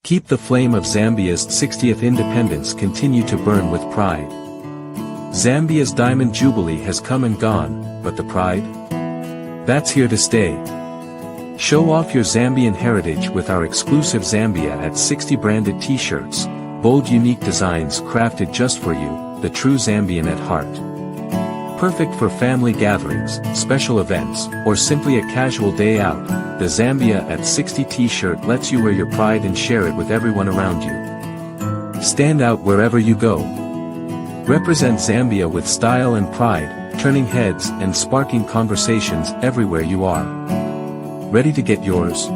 Keep the flame of Zambia's 60th independence continue to burn with pride. Zambia's Diamond Jubilee has come and gone, but the pride? That's here to stay. Show off your Zambian heritage with our exclusive Zambia at 60 branded t-shirts, bold unique designs crafted just for you, the true Zambian at heart. Perfect for family gatherings, special events, or simply a casual day out, the Zambia at 60 t-shirt lets you wear your pride and share it with everyone around you. Stand out wherever you go. Represent Zambia with style and pride, turning heads and sparking conversations everywhere you are. Ready to get yours?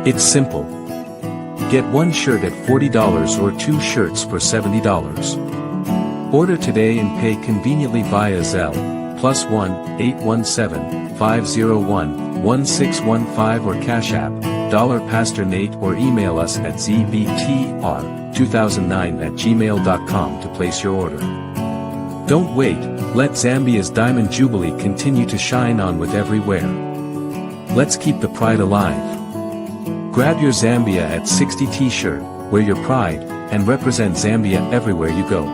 It's simple. Get one shirt at $40 or two shirts for $70. Order today and pay conveniently via Zelle, +1 817 501 1615 or Cash App, Pastor Nate, or email us at zbtr2009@gmail.com to place your order. Don't wait, let Zambia's Diamond Jubilee continue to shine on with every wear. Let's keep the pride alive. Grab your Zambia at 60 t-shirt, wear your pride, and represent Zambia everywhere you go.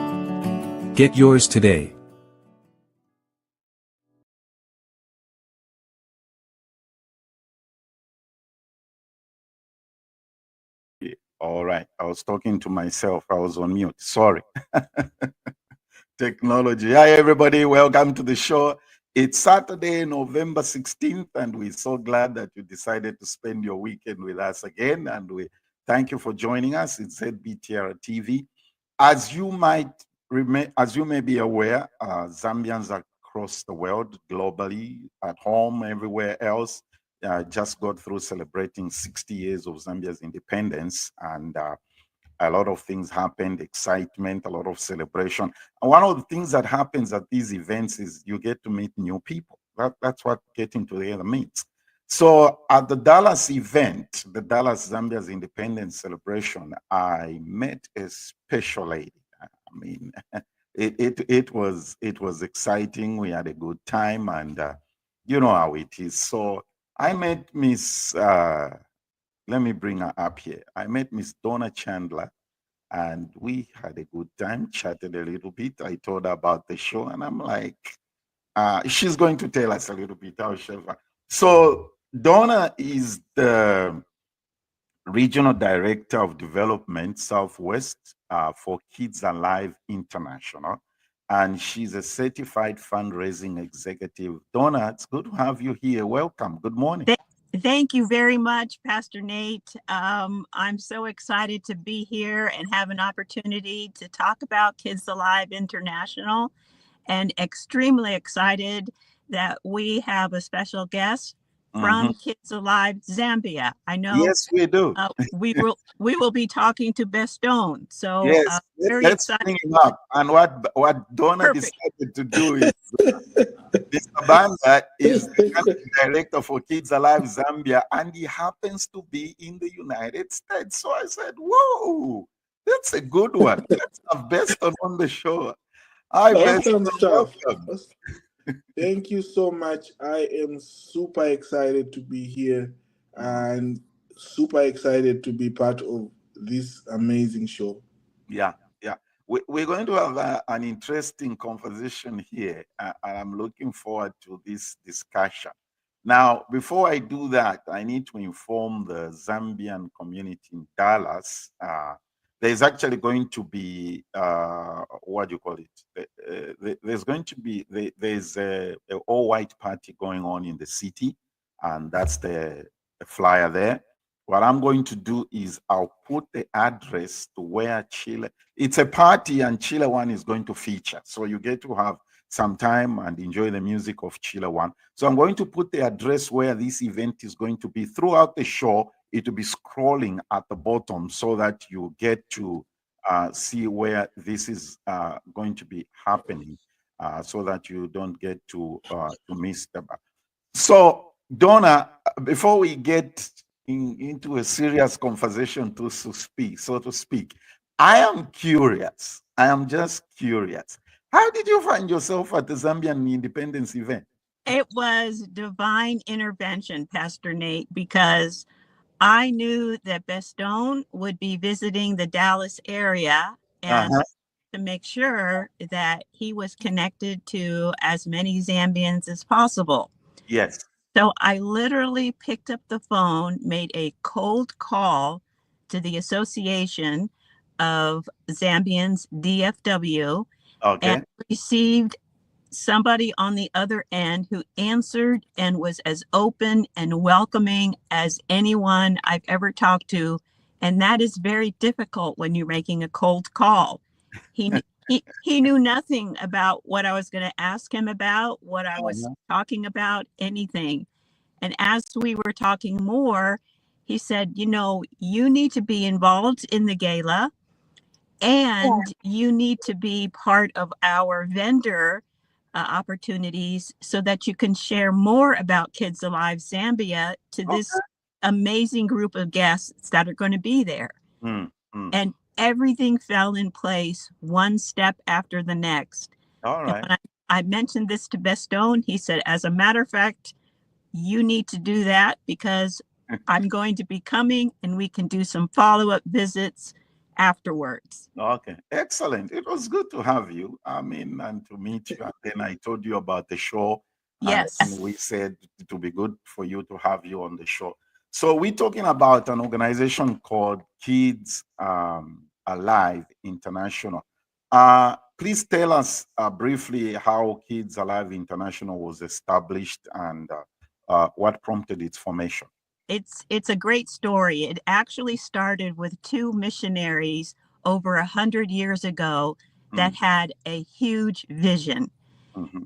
Get yours today. All right, I was talking to myself. I was on mute. Sorry. Technology. Hi, everybody. Welcome to the show. It's Saturday, November 16th, and we're so glad that you decided to spend your weekend with us again. And we thank you for joining us. It's ZBTR TV. As you may be aware, Zambians across the world, globally, at home, everywhere else, just got through celebrating 60 years of Zambia's independence, and a lot of things happened, excitement, a lot of celebration. And one of the things that happens at these events is you get to meet new people. That's what getting together means. So at the Dallas event, the Dallas Zambia's independence celebration, I met a special lady. I mean, it was exciting. We had a good time, and you know how it is. So I met Miss, let me bring her up here. I met Miss Donna Chandler, and we had a good time, chatted a little bit. I told her about the show, and I'm like, she's going to tell us a little bit how she. So Donna is the Regional Director of Development Southwest for Kids Alive International. And she's a certified fundraising executive. Donna, it's good to have you here. Welcome. Good morning. Thank you very much, Pastor Nate. I'm so excited to be here and have an opportunity to talk about Kids Alive International, and extremely excited that we have a special guest from Kids Alive Zambia. I know. Yes, we do. we will be talking to Bestone. So yes, very let's excited. bring him up. And what Donna decided to do is, Mr. Banda is the country director for Kids Alive Zambia, and he happens to be in the United States. So I said, "Whoa, that's a good one. Let's have Bestone on the show." Hi, Awesome stuff. welcome. Thank you so much. I am super excited to be here and super excited to be part of this amazing show. Yeah. we're going to have an interesting conversation here, and I'm looking forward to this discussion. Now, before I do that, I need to inform the Zambian community in Dallas. There's actually going to be, what do you call it? There's going to be, there's a all-white party going on in the city, and that's the flyer there. What I'm going to do is I'll put the address to where Chile, it's a party and Chile One is going to feature. So you get to have some time and enjoy the music of Chile One. So I'm going to put the address where this event is going to be throughout the show. It will be scrolling at the bottom so that you get to see where this is going to be happening, so that you don't get to miss the. So Donna, before we get into a serious conversation, so to speak, I am curious. I am just curious. How did you find yourself at the Zambian independence event? It was divine intervention, Pastor Nate, because I knew that Bestone would be visiting the Dallas area, and to make sure that he was connected to as many Zambians as possible. Yes. So I literally picked up the phone, made a cold call to the Association of Zambians, DFW, and received somebody on the other end who answered and was as open and welcoming as anyone I've ever talked to. And that is very difficult when you're making a cold call. He knew nothing about what I was going to ask him about, what I was talking about, anything. And as we were talking more, he said, you know, you need to be involved in the gala, and you need to be part of our vendor opportunities so that you can share more about Kids Alive Zambia to this amazing group of guests that are going to be there. And everything fell in place one step after the next. All right. When I mentioned this to Bestone, he said, as a matter of fact, you need to do that because I'm going to be coming and we can do some follow-up visits afterwards. Okay, excellent. It was good to have you. I mean, and to meet you. And then I told you about the show. Yes. And we said it would be good for you to have you on the show. So we're talking about an organization called Kids Alive International. Please tell us briefly how Kids Alive International was established and what prompted its formation. It's a great story. It actually started with two missionaries over 100 years ago that had a huge vision.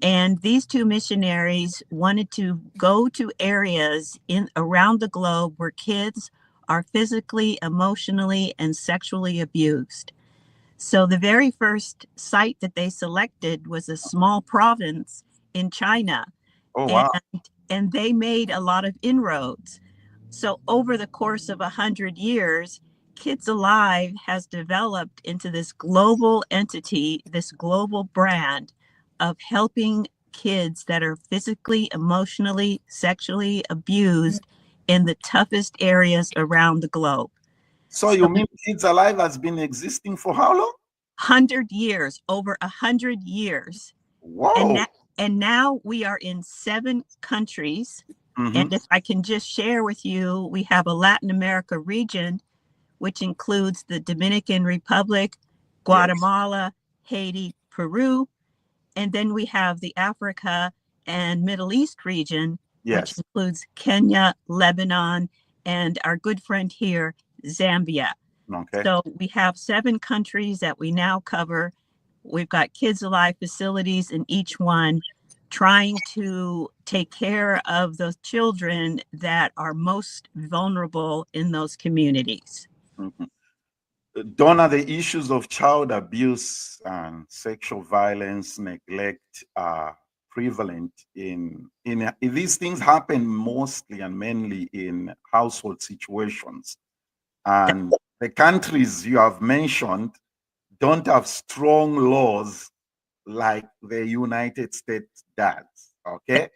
And these two missionaries wanted to go to areas around the globe where kids are physically, emotionally, and sexually abused. So the very first site that they selected was a small province in China. Oh, wow. And they made a lot of inroads. So over the course of 100 years, Kids Alive has developed into this global entity, this global brand of helping kids that are physically, emotionally, sexually abused in the toughest areas around the globe. So you mean Kids Alive has been existing for how long? 100 years, over 100 years. Whoa. And now we are in 7 countries. And if I can just share with you, we have a Latin America region, which includes the Dominican Republic, Guatemala, Haiti, Peru. And then we have the Africa and Middle East region, which includes Kenya, Lebanon, and our good friend here, Zambia. So we have 7 countries that we now cover. We've got Kids Alive facilities in each one, trying to take care of those children that are most vulnerable in those communities. Donna, the issues of child abuse and sexual violence, neglect are prevalent in these things happen mostly and mainly in household situations. And the countries you have mentioned don't have strong laws like the United States does, okay?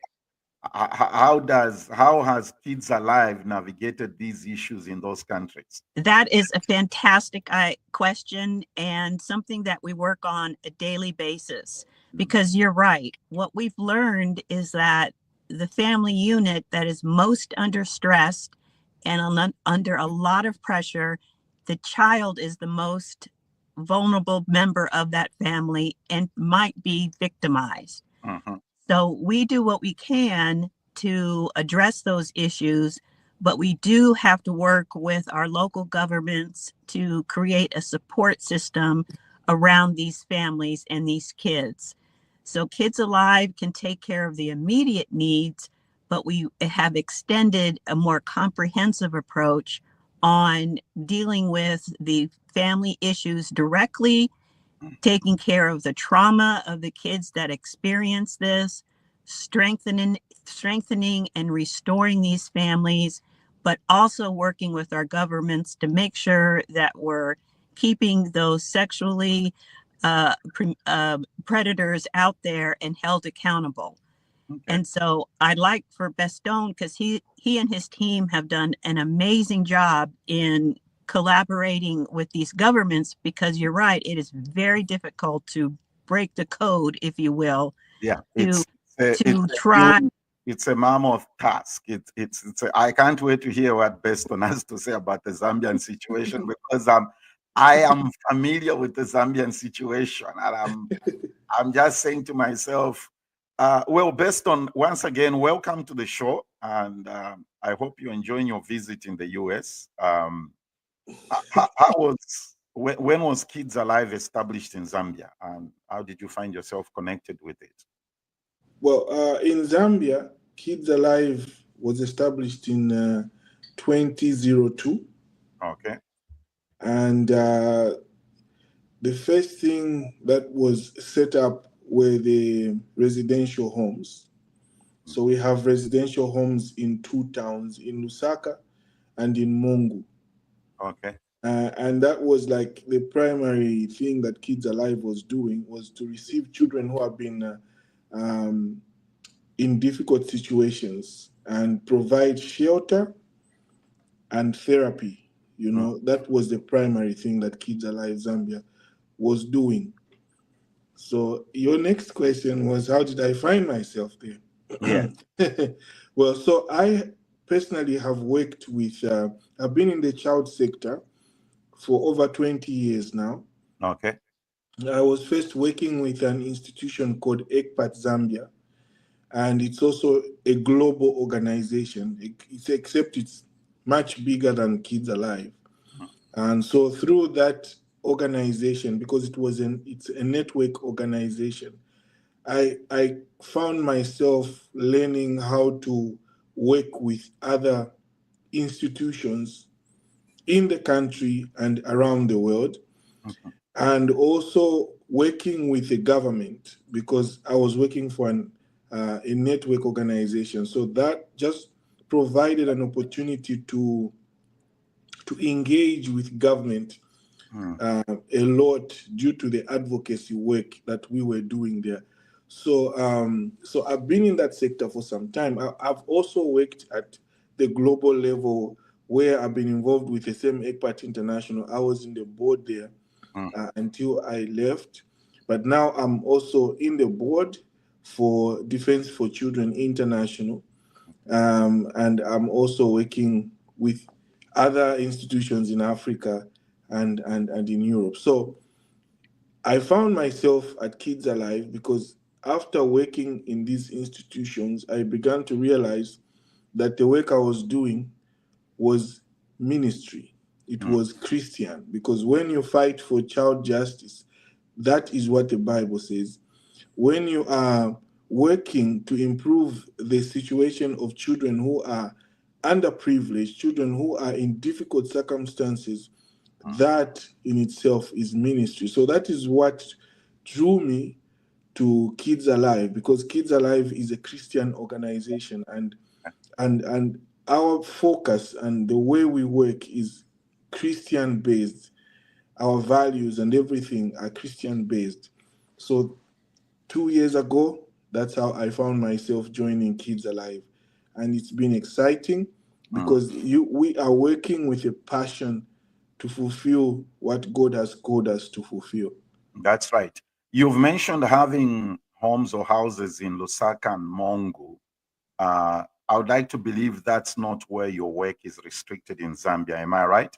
how has Kids Alive navigated these issues in those countries? That is a fantastic question, and something that we work on a daily basis, because you're right. What we've learned is that the family unit that is most under stress and under a lot of pressure, the child is the most vulnerable member of that family and might be victimized. So we do what we can to address those issues, but we do have to work with our local governments to create a support system around these families and these kids. So Kids Alive can take care of the immediate needs, but we have extended a more comprehensive approach on dealing with the family issues directly, taking care of the trauma of the kids that experience this, strengthening and restoring these families, but also working with our governments to make sure that we're keeping those sexually predators out there and held accountable. Okay. And so I'd like for Bestone, because he and his team have done an amazing job in collaborating with these governments, because you're right, it is very difficult to break the code, if you will. Yeah, it's a mammoth task. I can't wait to hear what Bestone has to say about the Zambian situation, because I am familiar with the Zambian situation, and I'm just saying to myself, well, Bestone, once again, welcome to the show, and I hope you're enjoying your visit in the US. When was Kids Alive established in Zambia, and how did you find yourself connected with it? Well, in Zambia, Kids Alive was established in 2002. Okay. And the first thing that was set up were the residential homes. So we have residential homes in 2 towns, in Lusaka and in Mungu. Okay. And that was like the primary thing that Kids Alive was doing, was to receive children who have been in difficult situations and provide shelter and therapy. You know, that was the primary thing that Kids Alive Zambia was doing. So your next question was, how did I find myself there? Yeah. Well, so I personally have worked with, I've been in the child sector for over 20 years now. Okay. I was first working with an institution called ECPAT Zambia, and it's also a global organization, except it's much bigger than Kids Alive. And so through that organization, because it's a network organization, I found myself learning how to work with other institutions in the country and around the world, and also working with the government, because I was working for a network organization. So that just provided an opportunity to engage with government a lot, due to the advocacy work that we were doing there. So so I've been in that sector for some time. I've also worked at the global level, where I've been involved with the same ECPAT International. I was in the board there until I left. But now I'm also in the board for Defense for Children International. And I'm also working with other institutions in Africa and in Europe. So I found myself at Kids Alive because after working in these institutions, I began to realize that the work I was doing was ministry. It was Christian, because when you fight for child justice, that is what the Bible says. When you are working to improve the situation of children who are underprivileged, children who are in difficult circumstances, that in itself is ministry. So that is what drew me to Kids Alive, because Kids Alive is a Christian organization, and our focus and the way we work is Christian based. Our values and everything are Christian based. So 2 years ago, That's how I found myself joining Kids Alive. And it's been exciting because we are working with a passion to fulfill what God has called us to fulfill. That's right. You've mentioned having homes or houses in Lusaka and Mongu. I would like to believe that's not where your work is restricted in Zambia. Am I right?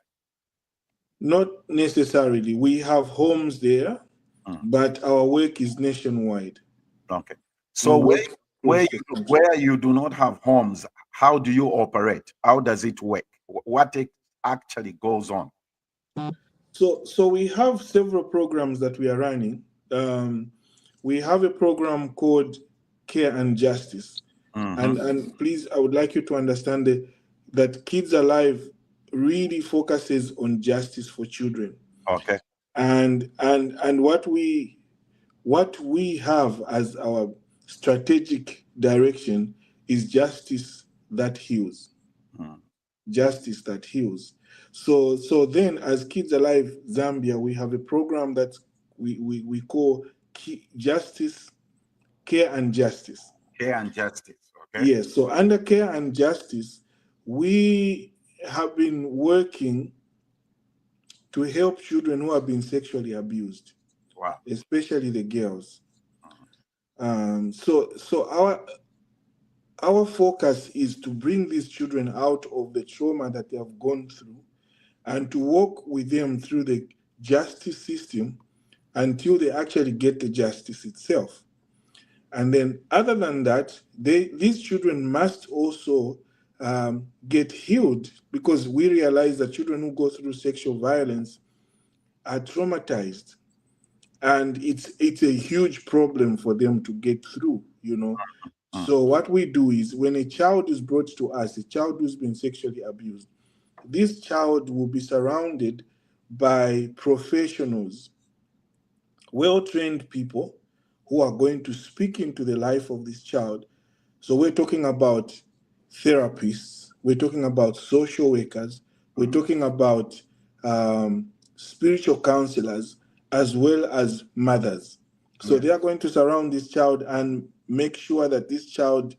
Not necessarily. We have homes there, but our work is nationwide. Okay. So We work across the country. where you do not have homes, how do you operate? How does it work? What actually goes on? So we have several programs that we are running. We have a program called Care and Justice. And please, I would like you to understand that Kids Alive really focuses on justice for children. Okay. And what we have as our strategic direction is justice that heals. Justice that heals. So then, as Kids Alive Zambia, we have a program that we call Justice, Care and Justice. Care and Justice. Okay. Yes. So under Care and Justice, we have been working to help children who have been sexually abused. Wow. Especially the girls. So our focus is to bring these children out of the trauma that they have gone through and to walk with them through the justice system until they actually get the justice itself. And then other than that, these children must also get healed, because we realize that children who go through sexual violence are traumatized. And it's a huge problem for them to get through, you know. So what we do is, when a child is brought to us, a child who's been sexually abused, this child will be surrounded by professionals, well-trained people who are going to speak into the life of this child. So we're talking about therapists, we're talking about social workers, we're talking about spiritual counselors, as well as mothers. So they are going to surround this child and make sure that this child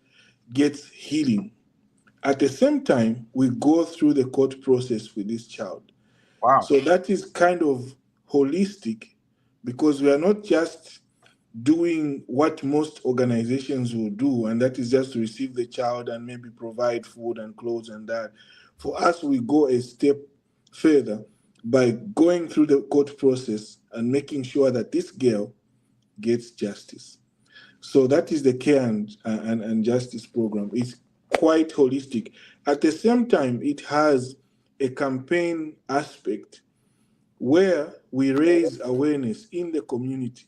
gets healing. At the same time, we go through the court process with this child. Wow. So that is kind of holistic, because we are not just doing what most organizations will do, and that is just to receive the child and maybe provide food and clothes and that. For us, we go a step further by going through the court process and making sure that this girl gets justice. So that is the Care and Justice program. It's quite holistic. At the same time, it has a campaign aspect where we raise awareness in the community.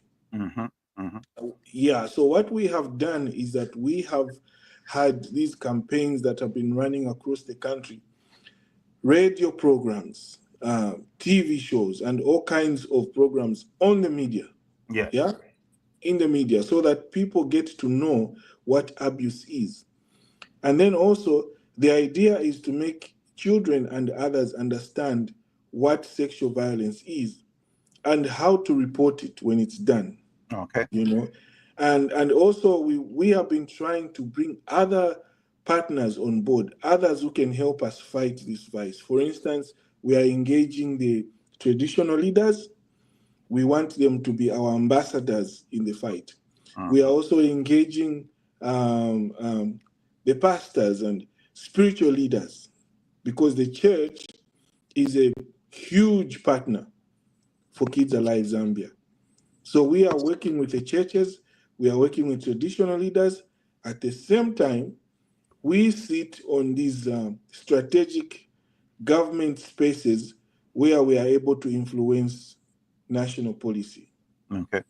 Yeah, so what we have done is that we have had these campaigns that have been running across the country, radio programs, TV shows, and all kinds of programs on the media. Yeah, in the media, so that people get to know what abuse is. And then also, the idea is to make children and others understand what sexual violence is and how to report it when it's done. Okay. You know, and also we have been trying to bring other partners on board, others who can help us fight this vice. For instance, we are engaging the traditional leaders. We want them to be our ambassadors in the fight. We are also engaging the pastors and spiritual leaders, because the church is a huge partner for Kids Alive Zambia. So we are working with the churches, we are working with traditional leaders. At the same time, we sit on these strategic government spaces where we are able to influence national policy. Okay.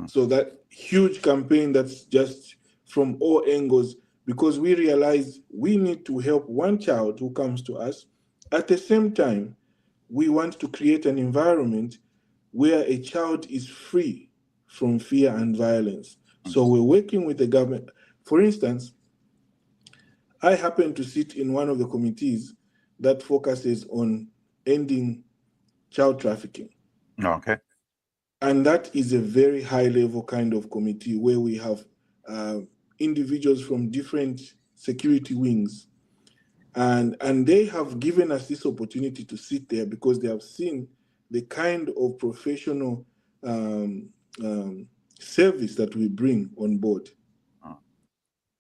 So that huge campaign, that's just from all angles, because we realize we need to help one child who comes to us. At the same time, we want to create an environment where a child is free from fear and violence. So we're working with the government. For instance, I happen to sit in one of the committees that focuses on ending child trafficking. Okay. And that is a very high level kind of committee where we have individuals from different security wings. And they have given us this opportunity to sit there because they have seen the kind of professional service that we bring on board.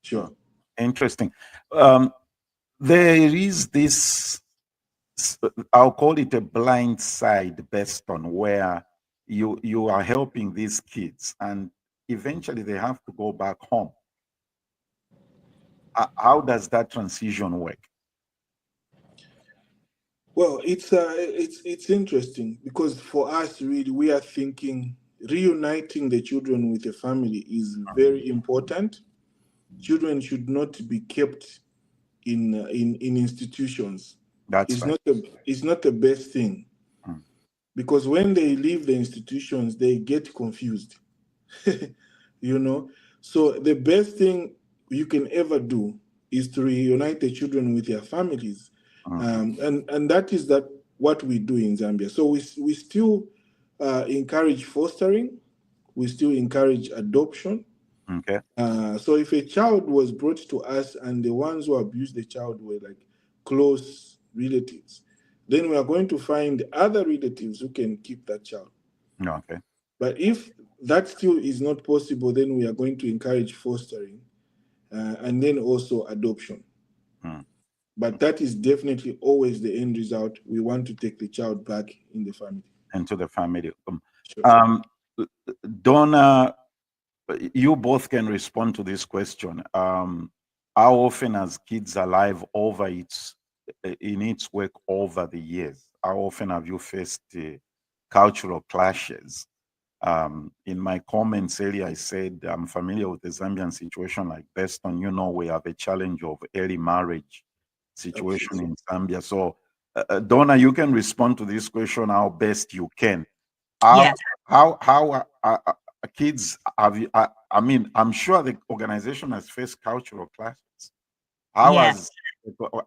Sure. Interesting. There is this, I'll call it a blind side Bestone, where you are helping these kids and eventually they have to go back home. How does that transition work? Well, it's interesting because for us, really, we are thinking reuniting the children with the family is very important. Children should not be kept in institutions. That's right. It's not the best thing, because when they leave the institutions, they get confused. You know, so the best thing you can ever do is to reunite the children with their families. And that is what we do in Zambia. So we still encourage fostering, we still encourage adoption. Okay. So if a child was brought to us and the ones who abused the child were like close relatives, then we are going to find other relatives who can keep that child. Okay. But if that still is not possible, then we are going to encourage fostering and then also adoption. But that is definitely always the end result. We want to take the child back in the family. Into the family. Sure. Donna, you both can respond to this question. How often has Kids Alive in its work over the years? How often have you faced cultural clashes? In my comments earlier, I said I'm familiar with the Zambian situation like Bestone. You know, we have a challenge of early marriage situation in Zambia. So, Donna, you can respond to this question how best you can. Yes. How kids have you? I mean, I'm sure the organization has faced cultural clashes. How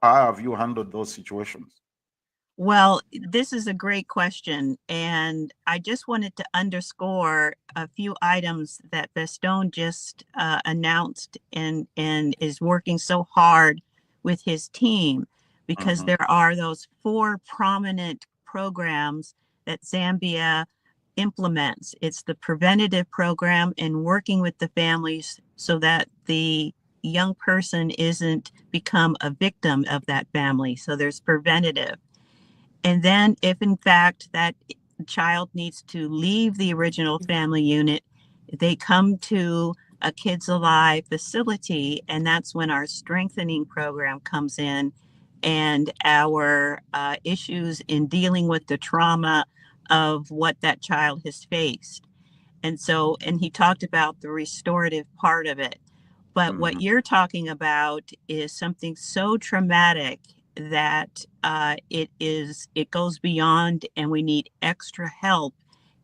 have you handled those situations? Well, this is a great question, and I just wanted to underscore a few items that Bestone just announced and is working so hard with his team, because there are those 4 prominent programs that Zambia implements. It's the preventative program and working with the families so that the young person isn't become a victim of that family. So there's preventative. And then if in fact that child needs to leave the original family unit, they come to a Kids Alive facility, and that's when our strengthening program comes in and our issues in dealing with the trauma of what that child has faced. And so, and he talked about the restorative part of it. But what you're talking about is something so traumatic that it goes beyond, and we need extra help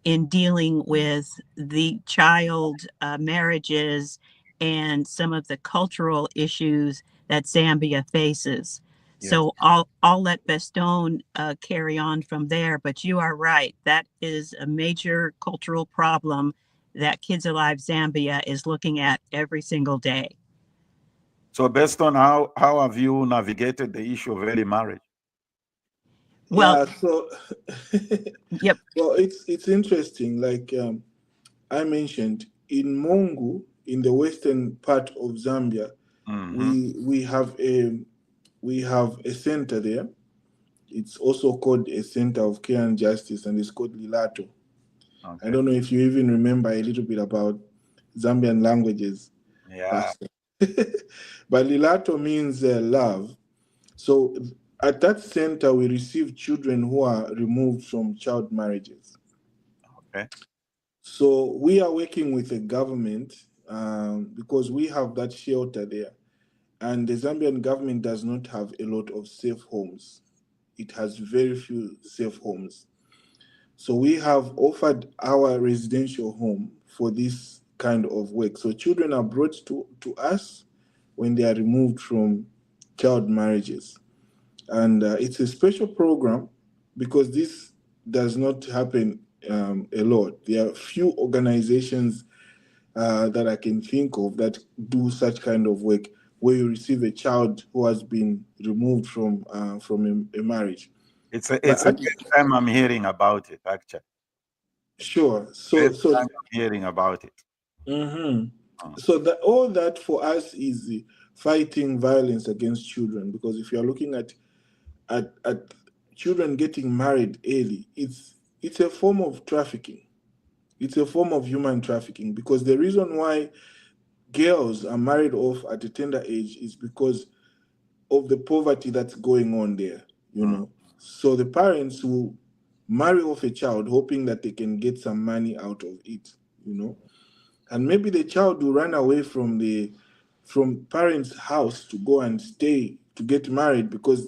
in dealing with the child marriages and some of the cultural issues that Zambia faces. Yes. So I'll let Bestone carry on from there, but you are right. That is a major cultural problem that Kids Alive Zambia is looking at every single day. So Bestone, how have you navigated the issue of early marriage? Well, yeah, so yep. Well, it's interesting. Like I mentioned, in Mongu, in the western part of Zambia, we have a center there. It's also called a center of care and justice, and it's called Lilato. Okay. I don't know if you even remember a little bit about Zambian languages. Yeah. But Lilato means love. So at that center, we receive children who are removed from child marriages. Okay. So we are working with the government because we have that shelter there. And the Zambian government does not have a lot of safe homes. It has very few safe homes. So we have offered our residential home for this kind of work. So children are brought to us when they are removed from child marriages. And it's a special program because this does not happen a lot. There are few organizations that I can think of that do such kind of work, where you receive a child who has been removed from a marriage. It's But a first time I'm hearing about it, actually. sure. First time I'm hearing about it. So that all that for us is fighting violence against children, because if you are looking at children getting married early, it's a form of trafficking. It's a form of human trafficking, because the reason why girls are married off at a tender age is because of the poverty that's going on there, you know. So the parents will marry off a child hoping that they can get some money out of it, you know. And maybe the child will run away from parents' house to go and stay to get married, because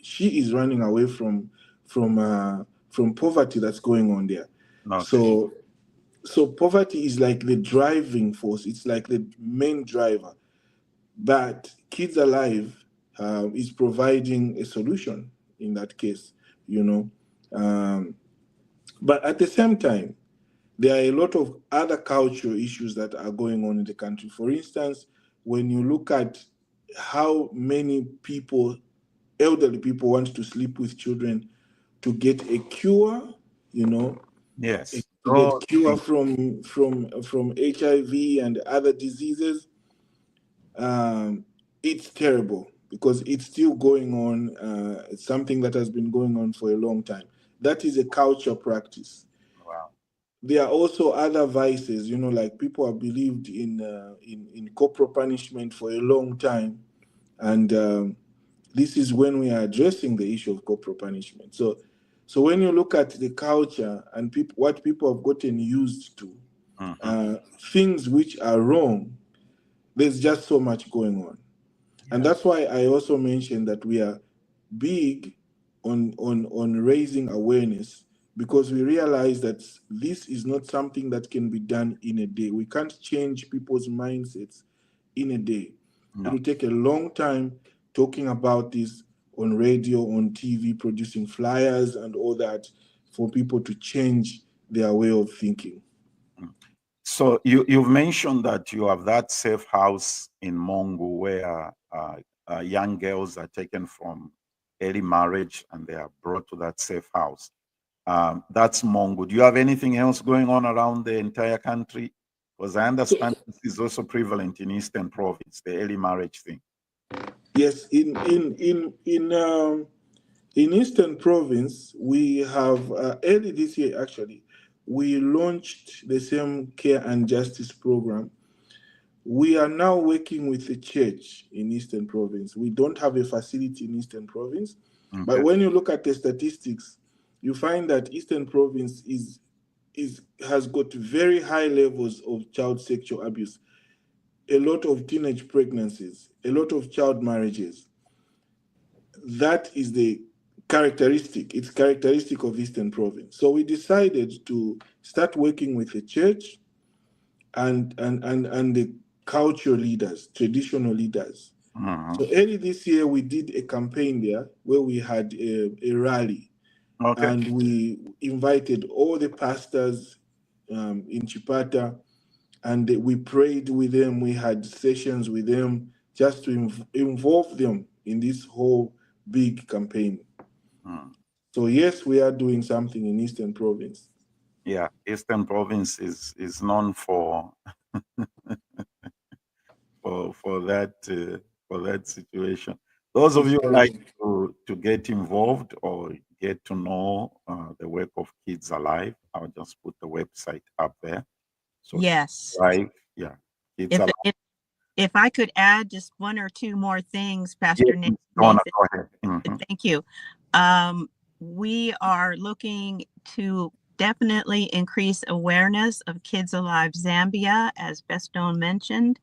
she is running away from poverty that's going on there. Okay. So poverty is like the driving force. It's like the main driver. But Kids Alive is providing a solution in that case, you know. But at the same time, there are a lot of other cultural issues that are going on in the country. For instance, when you look at how many people, elderly people, want to sleep with children to get a cure, you know, Yes. to get cure from HIV and other diseases, it's terrible, because it's still going on. It's something that has been going on for a long time. That is a culture practice. Wow. There are also other vices, you know, like people have believed in corporal punishment for a long time, and this is when we are addressing the issue of corporal punishment. So when you look at the culture and what people have gotten used to, things which are wrong, there's just so much going on. And that's why I also mentioned that we are big on raising awareness, because we realize that this is not something that can be done in a day. We can't change people's mindsets in a day. No. It will take a long time, talking about this on radio, on TV, producing flyers and all that, for people to change their way of thinking. So you've mentioned that you have that safe house in Mongu where young girls are taken from early marriage and they are brought to that safe house. That's Mongu. Do you have anything else going on around the entire country? Because I understand this is also prevalent in Eastern Province, the early marriage thing. Yes, in Eastern Province, we have early this year, actually, we launched the same care and justice program. We are now working with the church in Eastern Province. We don't have a facility in Eastern Province, but when you look at the statistics, you find that Eastern Province has got very high levels of child sexual abuse, a lot of teenage pregnancies, a lot of child marriages. That is the characteristic. It's characteristic of Eastern Province. So we decided to start working with the church and the cultural leaders, traditional leaders. So early this year, we did a campaign there where we had a rally, and we invited all the pastors in Chipata, and we prayed with them. We had sessions with them just to involve them in this whole big campaign. So yes, we are doing something in Eastern Province. Yeah, Eastern Province is known for for that situation. Those of you who like to get involved or get to know the work of Kids Alive, I'll just put the website up there. So yes. Right. Yeah. Kids Alive. If I could add just one or two more things, Pastor Nathan. Donna, go ahead. Thank you. We are looking to definitely increase awareness of Kids Alive Zambia, as Bestone mentioned.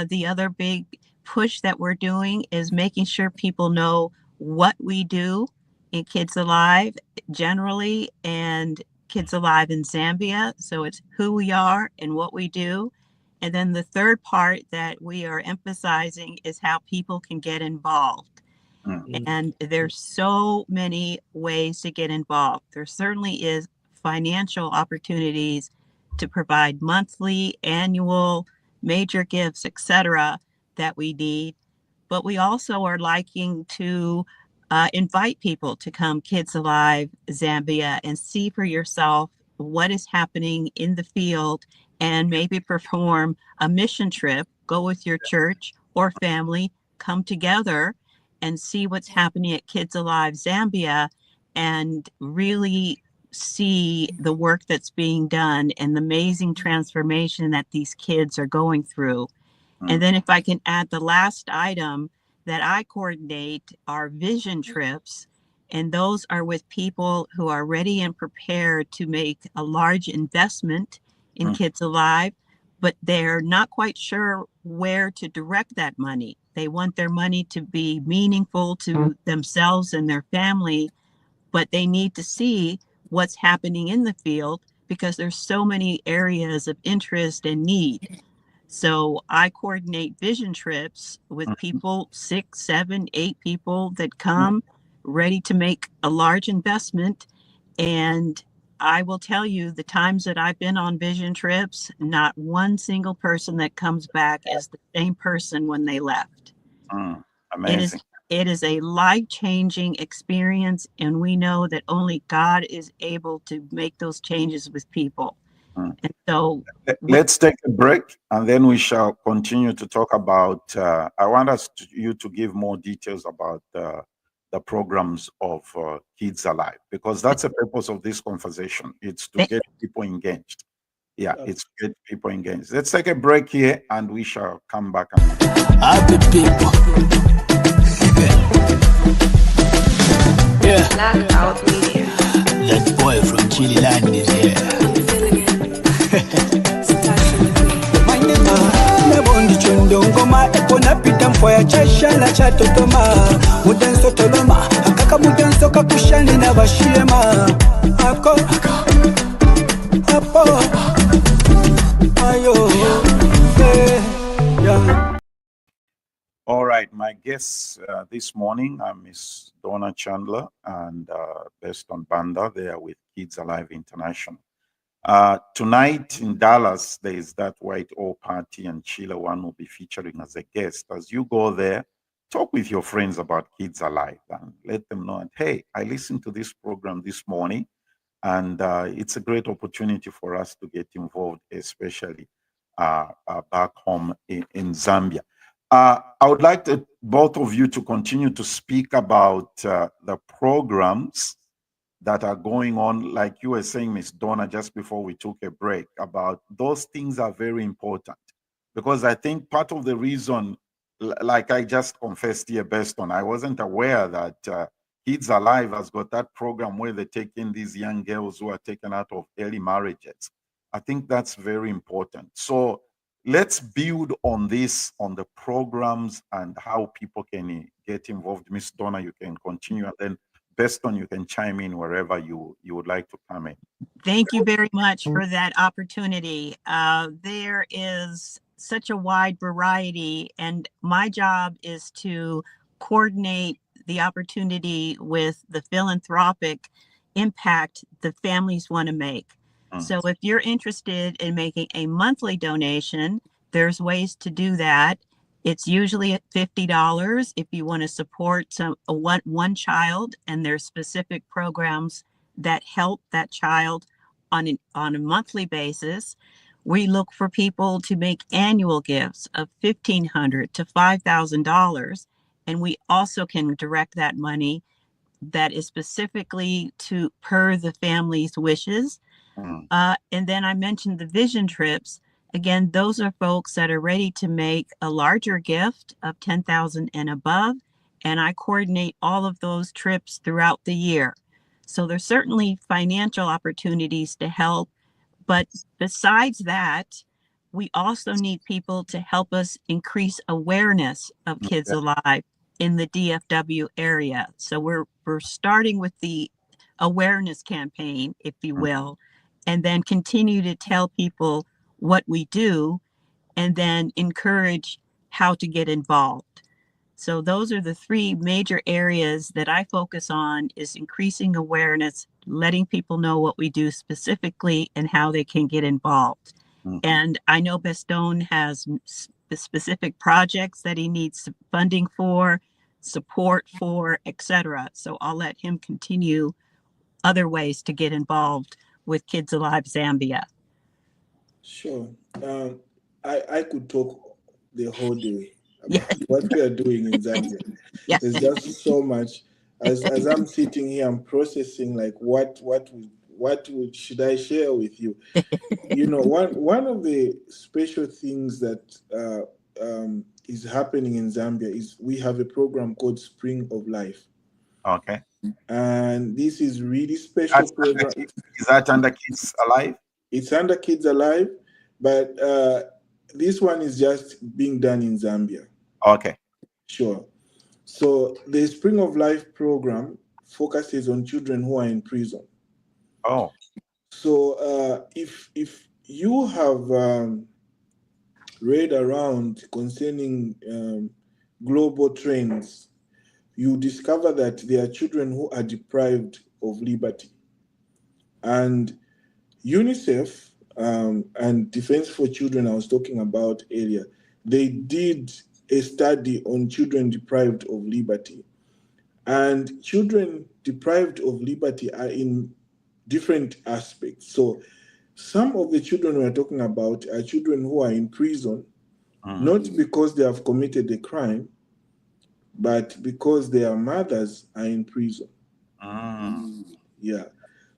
The other big push that we're doing is making sure people know what we do in Kids Alive generally and Kids Alive in Zambia. So it's who we are and what we do. And then the third part that we are emphasizing is how people can get involved. And there's so many ways to get involved. There certainly is financial opportunities to provide monthly, annual, major gifts, etc., that we need. But we also are liking to invite people to come Kids Alive Zambia and see for yourself what is happening in the field and maybe perform a mission trip, go with your church or family, come together and see what's happening at Kids Alive Zambia and really see the work that's being done and the amazing transformation that these kids are going through. And then if I can add the last item that I coordinate are vision trips. And those are with people who are ready and prepared to make a large investment in Kids Alive, but they're not quite sure where to direct that money. They want their money to be meaningful to themselves and their family, but they need to see what's happening in the field because there's so many areas of interest and need. So I coordinate vision trips with people, 6, 7, 8 people that come ready to make a large investment. And I will tell you the times that I've been on vision trips, not one single person that comes back is the same person when they left. Amazing. It is a life-changing experience, and we know that only God is able to make those changes with people. And so let's take a break and then we shall continue to talk about, I want you to give more details about the programs of Kids Alive, because that's the purpose of this conversation. It's to get people engaged. Yeah, it's to get people engaged. Let's take a break here and we shall come back. Happy people. Yeah. Blackout Media. That boy from Chile land is here. My name is Nebondi chondo ngoma epona pita mfoya chashala chatotoma mudenso toloma akaka mudenso kakushani na bashirema ako apo ayo yeah. All right, my guests this morning are Miss Donna Chandler and Bestone Banda. They are with Kids Alive International. Tonight in Dallas, there is that White Owl party, and Sheila One will be featuring as a guest. As you go there, talk with your friends about Kids Alive and let them know, hey, I listened to this program this morning, and it's a great opportunity for us to get involved, especially back home in Zambia. I would like both of you to continue to speak about the programs that are going on, like you were saying, Miss Donna, just before we took a break, about those things are very important. Because I think part of the reason, like I just confessed here, Bestone, I wasn't aware that Kids Alive has got that program where they take in these young girls who are taken out of early marriages. I think that's very important. So let's build on this, on the programs and how people can get involved. Miss Donna, you can continue, and then Bestone, you can chime in wherever you would like to come in. Thank you very much for that opportunity. There is such a wide variety, and my job is to coordinate the opportunity with the philanthropic impact the families want to make. So if you're interested in making a monthly donation, there's ways to do that. It's usually at $50 if you want to support one child, and there's specific programs that help that child on a monthly basis. We look for people to make annual gifts of $1,500 to $5,000, and we also can direct that money that is specifically to per the family's wishes. And then I mentioned the vision trips. Again, those are folks that are ready to make a larger gift of $10,000 and above, and I coordinate all of those trips throughout the year. So there's certainly financial opportunities to help, but besides that, we also need people to help us increase awareness of Kids Alive in the DFW area. So we're starting with the awareness campaign, if you will, and then continue to tell people what we do, and then encourage how to get involved. So those are the three major areas that I focus on: is increasing awareness, letting people know what we do specifically and how they can get involved. Mhm. And I know Bestone has specific projects that he needs funding for, support for, etc. So I'll let him continue other ways to get involved with Kids Alive Zambia. Sure. I could talk the whole day Yeah. about what we are doing in Zambia. Yes. There's just so much. As I'm sitting here, I'm processing like should I share with you? You know, one of the special things that is happening in Zambia is we have a program called Spring of Life, Okay. and this is really special program. Is that under Kids Alive? It's under Kids Alive, but this one is just being done in Zambia. Okay. Sure. So the Spring of Life program focuses on children who are in prison. Oh. So if you have read around concerning global trends, you discover that there are children who are deprived of liberty. And UNICEF and Defense for Children I was talking about earlier, they did a study on children deprived of liberty. And children deprived of liberty are in different aspects. So some of the children we're talking about are children who are in prison, not because they have committed a crime, but because their mothers are in prison. Yeah.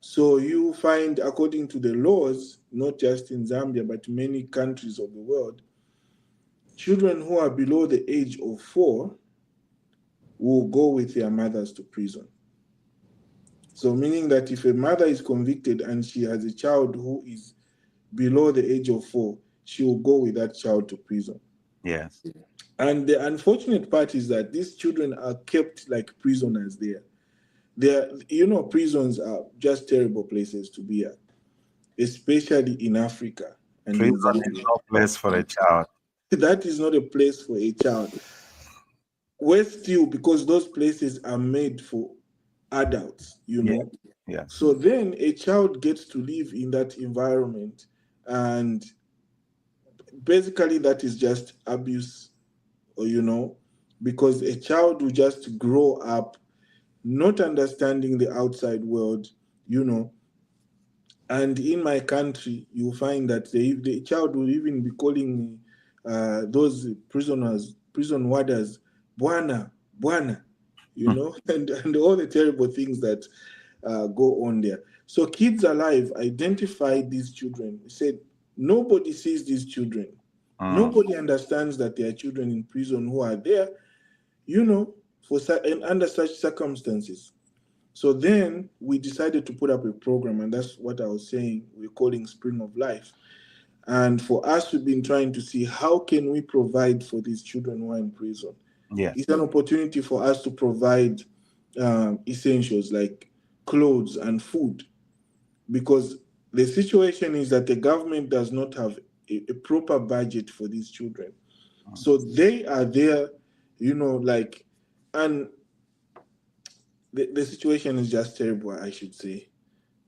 So you find, according to the laws, not just in Zambia, but many countries of the world, children who are below the age of 4 will go with their mothers to prison. So meaning that if a mother is convicted and she has a child who is below the age of 4, she will go with that child to prison. Yes. And the unfortunate part is that these children are kept like prisoners there. Prisons are just terrible places to be at, especially in Africa. And Prison is no place for a child. That is not a place for a child. Worse still, because those places are made for adults, you know. Yeah. So then a child gets to live in that environment, and basically that is just abuse, because a child will just grow up not understanding the outside world, and in my country you'll find that the child will even be calling those prison warders bwana, and all the terrible things that go on there. So Kids Alive identified these children, said nobody sees these children. Nobody understands that there are children in prison who are there, under such circumstances. So then we decided to put up a program, and that's what I was saying, we're calling Spring of Life. And for us, we've been trying to see how can we provide for these children who are in prison. Yeah. It's an opportunity for us to provide essentials like clothes and food, because the situation is that the government does not have a proper budget for these children. So they are there, and the situation is just terrible, I should say.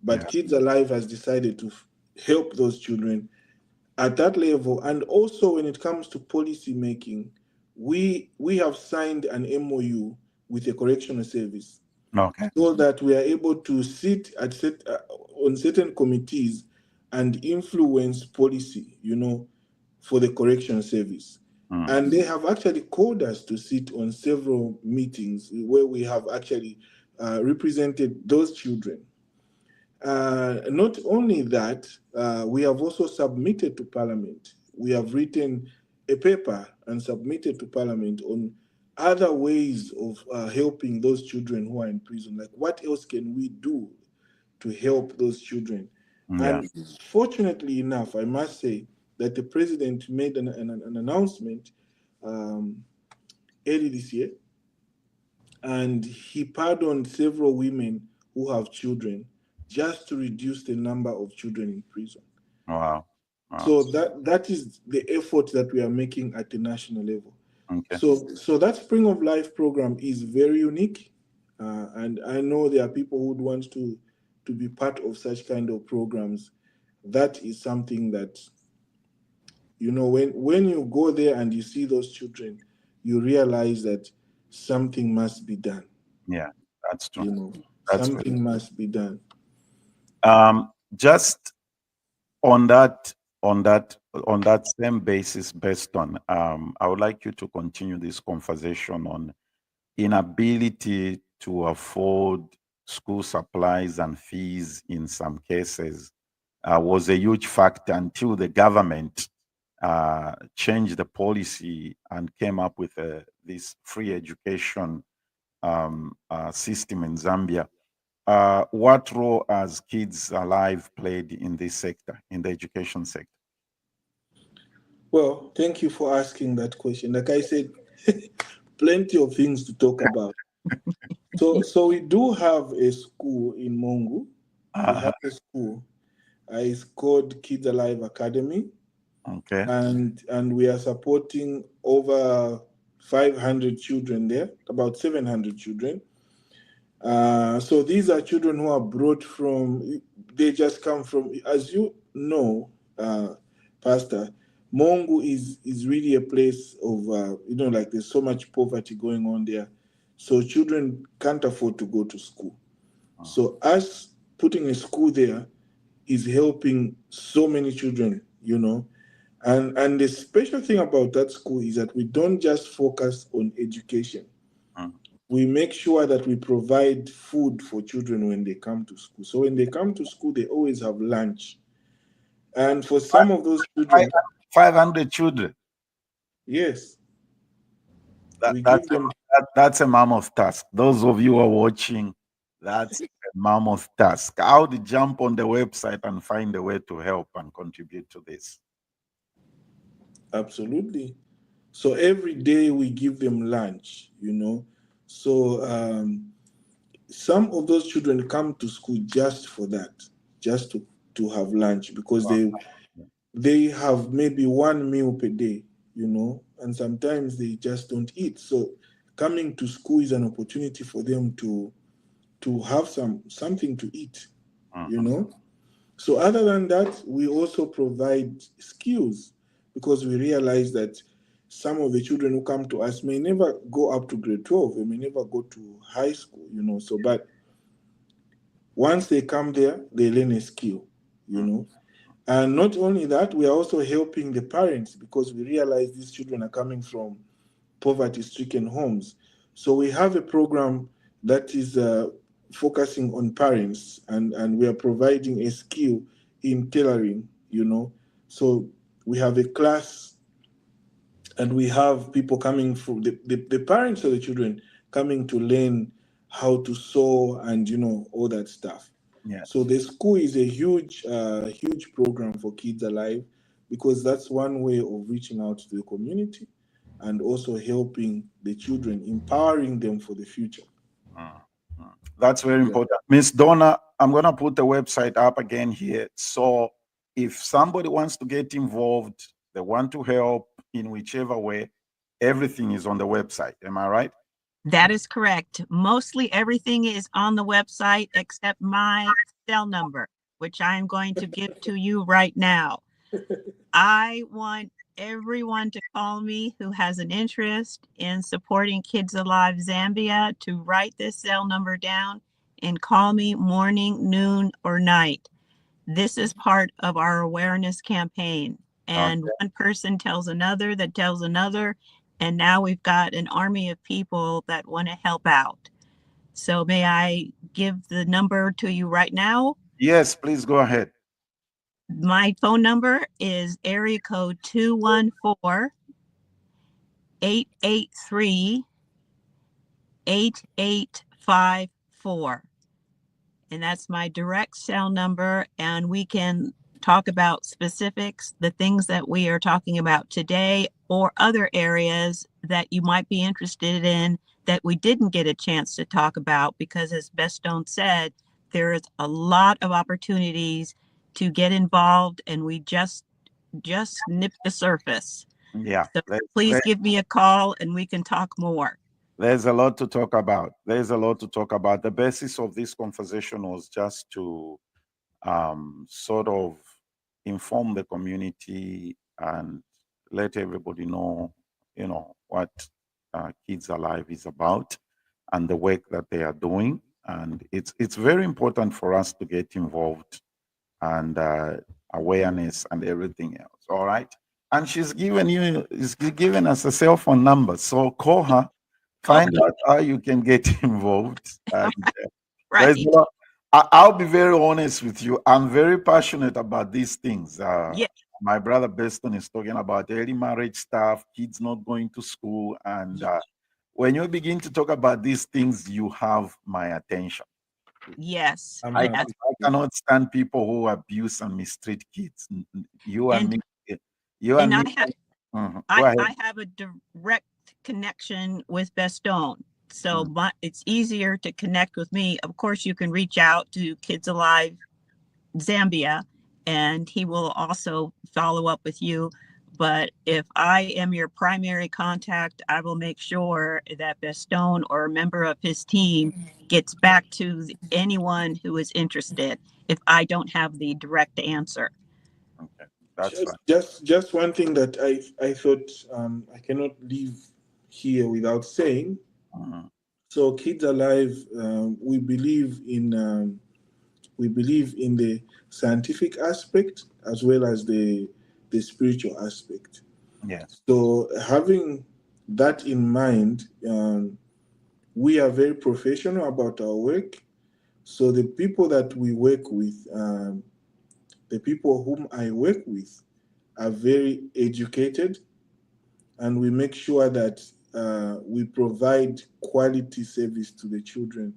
But Kids Alive has decided to help those children at that level. And also when it comes to policy making, we have signed an MOU with the correctional service. Okay. So that we are able to sit on certain committees and influence policy, for the correctional service. And they have actually called us to sit on several meetings where we have actually represented those children. Not only that, we have also submitted to Parliament. We have written a paper and submitted to Parliament on other ways of helping those children who are in prison. Like, what else can we do to help those children? Yeah. And fortunately enough, I must say that the president made an announcement early this year, and he pardoned several women who have children just to reduce the number of children in prison. Wow. So that is the effort that we are making at the national level. Okay. So that Spring of Life program is very unique, and I know there are people who would want to be part of such kind of programs. That is something that, you know, when you go there and you see those children, you realize that something must be done. Yeah, that's true. You know, That's something must be done. Just on that same basis, Beston, I would like you to continue this conversation on inability to afford school supplies and fees in some cases was a huge factor until the government changed the policy and came up with this free education system in Zambia. What role has Kids Alive played in this sector, in the education sector? Well, thank you for asking that question. Like I said, plenty of things to talk about. So we do have a school in Mongu. We have a school. It's called Kids Alive Academy, Okay. and we are supporting over 500 children there, about 700 children. So these are children who are brought from. They just come from, as you know, Pastor. Mongu is really a place of, like there's so much poverty going on there. So children can't afford to go to school. So us putting a school there is helping so many children, you know. And the special thing about that school is that we don't just focus on education. We make sure that we provide food for children when they come to school. So when they come to school, they always have lunch. And for some of those children, 500 children. yes, we That's give them. that's a mammoth task. Those of you who are watching, that's a mammoth task. How to jump on the website and find a way to help and contribute to this? Absolutely. So every day we give them lunch, you know. So some of those children come to school just for that, just to have lunch, because they have maybe one meal per day, you know, and sometimes they just don't eat. So coming to school is an opportunity for them to have something to eat, you know. So other than that, we also provide skills, because we realize that some of the children who come to us may never go up to grade 12, they may never go to high school, you know. So but once they come there, they learn a skill, you know. And not only that, we are also helping the parents, because we realize these children are coming from poverty-stricken homes. So we have a program that is focusing on parents, and we are providing a skill in tailoring, you know. So we have a class, and we have people coming from the parents of the children coming to learn how to sew and, you know, all that stuff. Yeah. So the school is a huge program for Kids Alive, because that's one way of reaching out to the community and also helping the children, empowering them for the future. That's very important. Miss Donna, I'm going to put the website up again here. So if somebody wants to get involved, they want to help in whichever way, everything is on the website. Am I right? That is correct. Mostly everything is on the website except my cell number, which I am going to give to you right now. I want everyone to call me who has an interest in supporting Kids Alive Zambia to write this cell number down and call me morning, noon, or night. This is part of our awareness campaign. And one person tells another that tells another. And now we've got an army of people that want to help out. So may I give the number to you right now? Yes, please go ahead. My phone number is area code 214-883-8854. And that's my direct cell number. And we can talk about specifics, the things that we are talking about today, or other areas that you might be interested in that we didn't get a chance to talk about, because as Bestone said, there is a lot of opportunities to get involved, and we just nipped the surface. Yeah. So please Let's, give me a call and we can talk more. There's a lot to talk about. There's a lot to talk about. The basis of this conversation was just to sort of inform the community and let everybody know, what Kids Alive is about and the work that they are doing. And it's very important for us to get involved and awareness and everything else. All right. And she's given us a cell phone number. So call her, find out how you can get involved. And there's Right. a lot. I'll be very honest with you. I'm very passionate about these things. Yeah. My brother Beston is talking about early marriage stuff, kids not going to school. And when you begin to talk about these things, you have my attention. Yes. I'm I, happy. I cannot stand people who abuse and mistreat kids. You and And me, you and and me. I have Mhm. Go I ahead. have a direct connection with Bestone. So Mm. it's easier to connect with me. Of course, you can reach out to Kids Alive Zambia, and he will also follow up with you. But if I am your primary contact, I will make sure that Bestone or a member of his team gets back to anyone who is interested if I don't have the direct answer. Okay, that's fine. Just one thing that I thought I cannot leave here without saying. Mhm. So Kids Alive, we believe in the scientific aspect as well as the spiritual aspect. Yes. So having that in mind, we are very professional about our work. So the people that we work with, the people whom I work with, are very educated, and we make sure that we provide quality service to the children.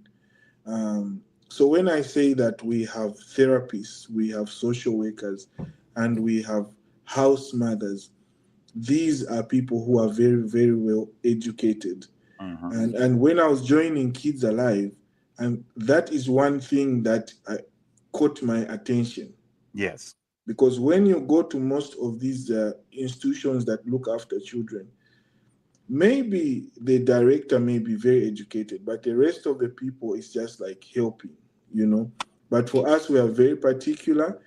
So when I say that we have therapists, we have social workers, and we have house mothers, these are people who are very, very well educated. Mhm. And when I was joining Kids Alive, and that is one thing that caught my attention. Yes. Because when you go to most of these institutions that look after children, maybe the director may be very educated, but the rest of the people is just like helping. But for us, we are very particular,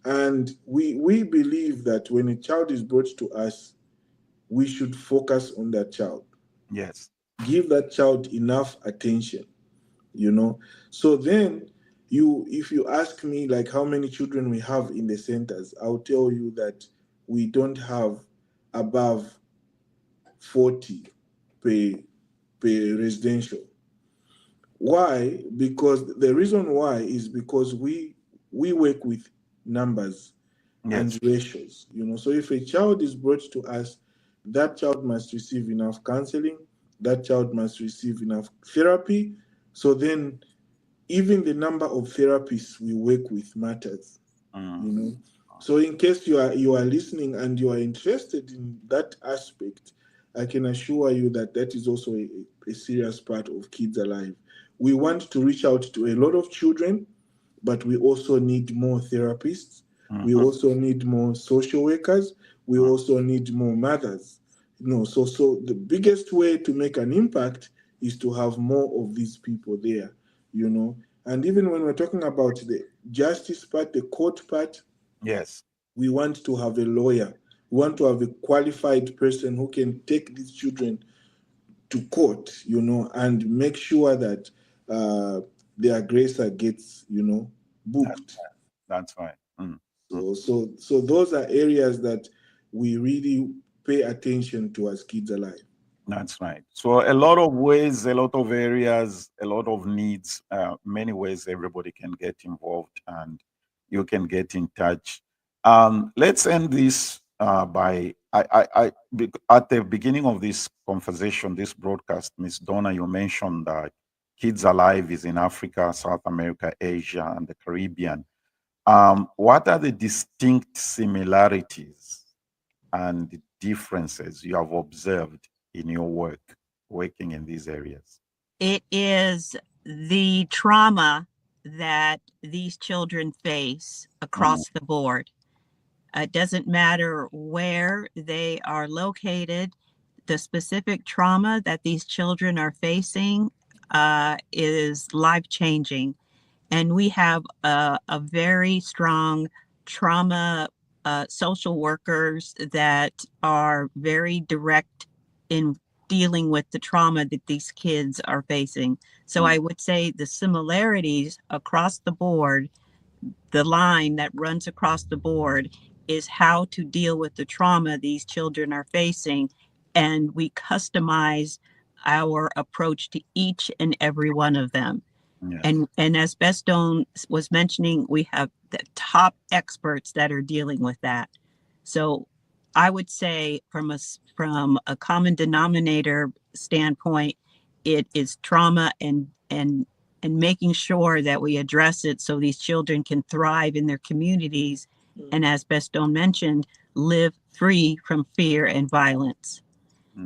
and we believe that when a child is brought to us, we should focus on that child, Yes. give that child enough attention. So then, if you ask me like how many children we have in the centers, I'll tell you that we don't have above 40 per residential. Why? Because the reason why is because we work with numbers and Yes. ratios. So if a child is brought to us, that child must receive enough counseling, that child must receive enough therapy. So then even the number of therapists we work with matters. Mhm. So in case you are listening and you are interested in that aspect, I can assure you that that is also a serious part of Kids Alive. We want to reach out to a lot of children, but we also need more therapists. We Mhm. also need more social workers. We also need more mothers. So the biggest way to make an impact is to have more of these people there. And even when we're talking about the justice part, the court part, Yes. we want to have a lawyer. We want to have a qualified person who can take these children to court, and make sure that the aggressor gets, That's booked. that's fine. Mm. Mm. So those are areas that we really pay attention to as Kids Alive. That's right. So a lot of ways, a lot of areas, a lot of needs, many ways everybody can get involved and you can get in touch. Let's end this by at the beginning of this conversation, this broadcast, Miss Donna, you mentioned that Kids Alive is in Africa, South America, Asia, and the Caribbean. What are the distinct similarities and the differences you have observed in your work working in these areas? It is the trauma that these children face Mm. across the board. It doesn't matter where they are located. The specific trauma that these children are facing is life-changing. And we have a very strong trauma social workers that are very direct in dealing with the trauma that these kids are facing. So I would say the similarities across the board, the line that runs across the board, is how to deal with the trauma these children are facing. And we customize our approach to each and every one of them. Yes. And as Bestone was mentioning, we have the top experts that are dealing with that. So I would say from a common denominator standpoint, it is trauma and making sure that we address it so these children can thrive in their communities. And as Bestone mentioned, live free from fear and violence.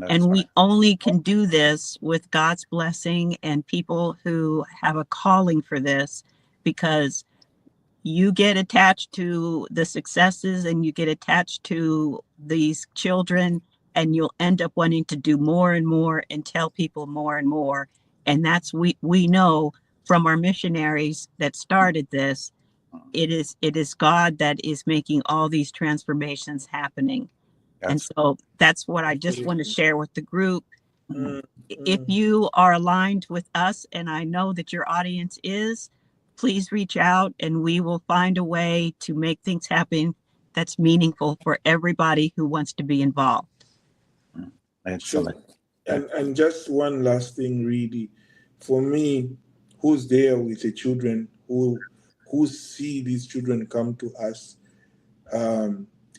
And we only can do this with God's blessing and people who have a calling for this, because you get attached to the successes and you get attached to these children, and you'll end up wanting to do more and more and tell people more and more. And that's we know from our missionaries that started this, it is God that is making all these transformations happening. And so that's what I just want to share with the group. If you are aligned with us, and I know that your audience is, please reach out and we will find a way to make things happen that's meaningful for everybody who wants to be involved. Excellent. And just one last thing, really, for me, who's there with the children, who see these children come to us,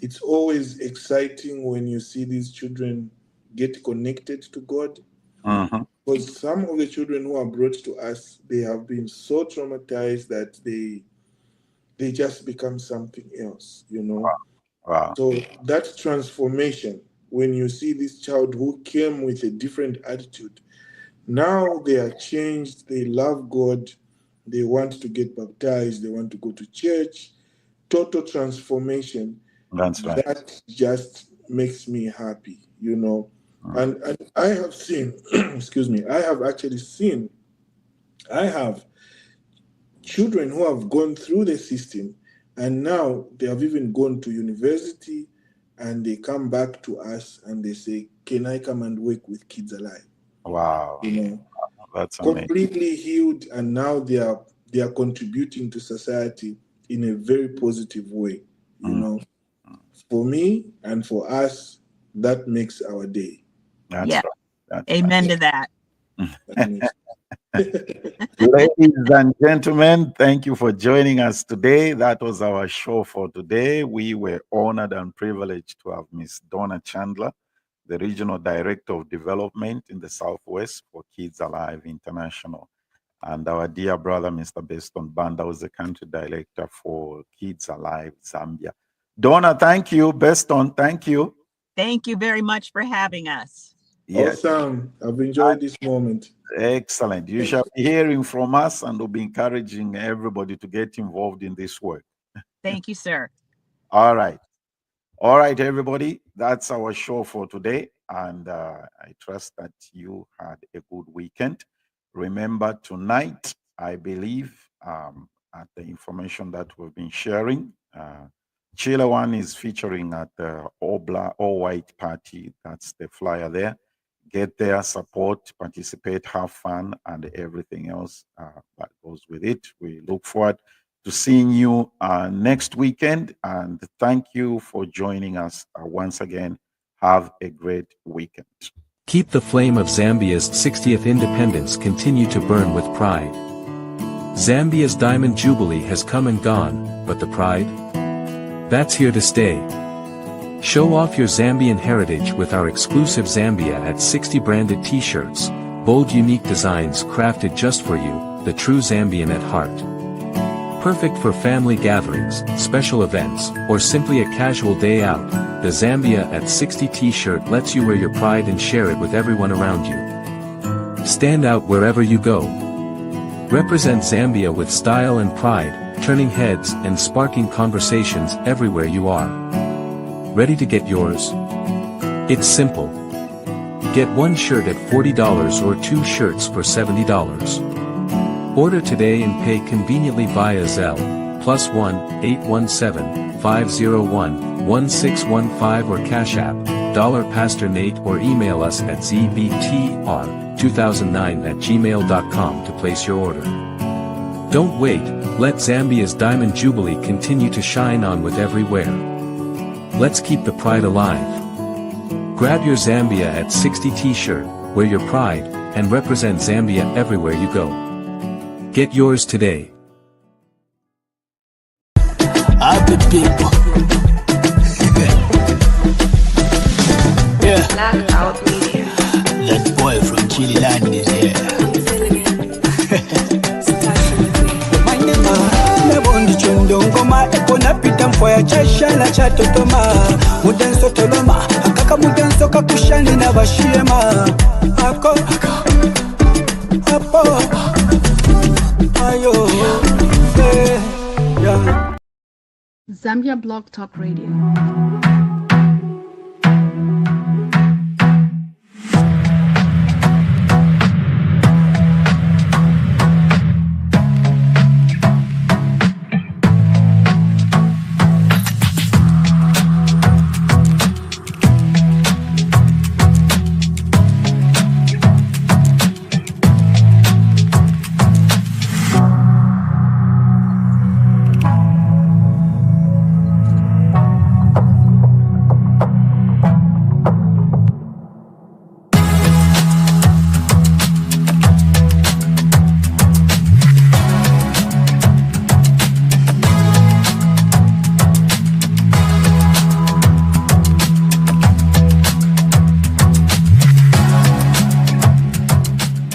it's always exciting when you see these children get connected to God. Because some of the children who are brought to us, they have been so traumatized that they just become something else, you know. Wow. So that transformation, when you see this child who came with a different attitude, now they are changed, they love God, they want to get baptized, they want to go to church, total transformation. That's right. That just makes me happy, you know. And I have seen, excuse me, I have children who have gone through the system, and now they have even gone to university, and they come back to us and they say, can I come and work with Kids Alive? Wow. You know, that's amazing. Completely healed, and now they are contributing to society in a very positive way, you know. For me and for us, that makes our day. That's right. That's Amen to that. Ladies and gentlemen, thank you for joining us today. That was our show for today. We were honored and privileged to have Miss Donna Chandler, the Regional Director of Development in the Southwest for Kids Alive International, and our dear brother, Mr. Bestone Banda, who's the Country Director for Kids Alive Zambia. Donna, thank you. Bestone, thank you. Thank you very much for having us. Yes. Awesome. I've enjoyed this moment. Excellent. You shall be hearing from us, and we'll be encouraging everybody to get involved in this work. Thank you, sir. All right. All right, everybody. That's our show for today. And I trust that you had a good weekend. Remember, tonight, I believe, at the information that we've been sharing, Chile One is featuring at the all white party. That's the flyer there. Get there, support, participate, have fun, and everything else that goes with it. We look forward to seeing you next weekend. And thank you for joining us once again. Have a great weekend. Keep the flame of Zambia's 60th independence continue to burn with pride. Zambia's Diamond Jubilee has come and gone, but the pride? That's here to stay. Show off your Zambian heritage with our exclusive Zambia at 60 branded t-shirts, bold unique designs crafted just for you, the true Zambian at heart. Perfect for family gatherings, special events, or simply a casual day out, the Zambia at 60 t-shirt lets you wear your pride and share it with everyone around you. Stand out wherever you go. Represent Zambia with style and pride, turning heads and sparking conversations everywhere you are. Ready to get yours? It's simple. Get one shirt at $40 or two shirts for $70. Order today and pay conveniently via Zelle, +1 817 501 1615 or Cash App, $Pastor Nate, or email us at zbtr2009@gmail.com to place your order. Don't wait, let Zambia's Diamond Jubilee continue to shine on with every wear. Let's keep the pride alive. Grab your Zambia at 60 t-shirt, wear your pride, and represent Zambia everywhere you go. Get yours today. Happy people. Yeah, Blackout Media. that boy from Chile land is here. I'm feeling it. Starting with me. Nabondi chundongoma ekona pita mfoya chashala chatotoma mudenso toloma akaka mudenso kakushani na bashiyema ako apo ayo yeah. Zambia Blog Talk Radio.